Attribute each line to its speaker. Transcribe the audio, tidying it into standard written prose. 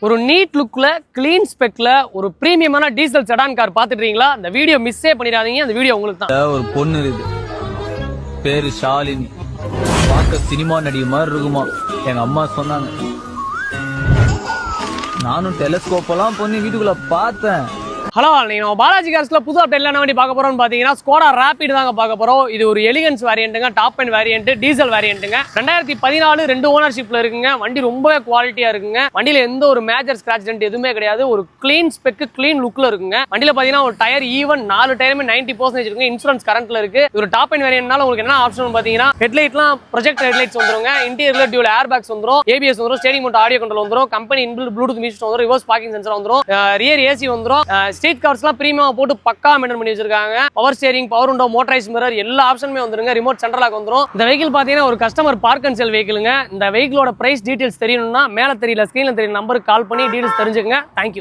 Speaker 1: ஒரு NEET லுக்ல clean ஸ்பெக்ல ஒரு பிரீமியமான diesel sedan car பாத்துட்டீங்களா? அந்த வீடியோ மிஸ்ஸே பண்ணிடாதீங்க. அந்த வீடியோ உங்களுக்கு தான்.
Speaker 2: ஒரு பொண்ணு இருக்கு, பேரு ஷாலினி. பார்க்க சினிமா நடிகை மாதிரி இருக்குமா. எங்க அம்மா சொன்னாங்க. நானும் டெலஸ்கோப் எல்லாம் பண்ணி வீட்டுக்குள்ள பார்த்தேன்.
Speaker 1: ஹலோ, நீங்க நம்ம பாலாஜி கார்ஸ்ல புது அப்டேட்ல என்ன வண்டி பார்க்க போறோம்னு பாத்தீங்கன்னா ஸ்கோடா ராபிட் தாங்க பார்க்க போறோம். இது ஒரு எலிகன்ஸ் வேரியன்ட்டுங்க, டாப் எண்ட் வேரியன்ட், டீசல் வேரியன்ட்டுங்க. 2014 2 ஓனர்ஷிப்ல இருக்குங்க. வண்டி ரொம்ப குவாலிட்டியா இருக்குங்க. வண்டியில எந்த ஒரு மேஜர் ஸ்கிராச் டென்ட் எதுவுமே கிடையாது. ஒரு கிளீன் ஸ்பெக், கிளீன் லுக்ல இருக்குங்க. வண்டியில பாத்தீங்கன்னா ஒரு டயர் ஈவன் 4 டயருமே 90% இருக்குங்க. இன்சூரன்ஸ் கரண்ட்ல இருக்கு. ஒரு டாப் எண்ட் வேரியன்ட்னால உங்களுக்கு என்ன ஆப்ஷன் பாத்தீங்கன்னா ஹெட்லைட்லாம் ப்ரொஜெக்ட் ஹெட்லைட்ஸ் வந்துருங்க. இன்டீரியர்ல டியூல் ஏர் பேக்ஸ் வந்துரும், ஏபிஎஸ் வந்துரும், ஸ்டேரிங் மவுண்ட் ஆடியோ கண்ட்ரோல் வந்துரும், கம்பெனி இன்பில்ட் ப்ளூடூத் மியூசிக் வந்துரும், ரிவர்ஸ் பார்க்கிங் சென்சார் வந்துரும், ரியர் ஏசி வந்துரும். ஸ்ட்ரீட் கார்ஸ்லாம் பிரீமியம் போட்டு பக்கா மெயின்டைன் பண்ணி வச்சிருக்காங்க. Power steering, power window, motorised mirror எல்லா ஆப்ஷனுமே வந்துருங்க. ரிமோட் சென்ட்ரல் லாக் வந்துரும். இந்த வெஹிக்கிள் பாத்தீங்கன்னா ஒரு கஸ்டமர் பார்க் அண்ட் செல் வெஹிக்கிள்ங்க. இந்த வெஹிக்கிளோட பிரைஸ் டீடைல்ஸ் தெரியணும்னா மேல தெரியல ஸ்கிரீன்ல தெரியல நம்பருக்கு கால் பண்ணி டீடைல்ஸ் தெரிஞ்சுக்கங்க. தேங்க்யூ.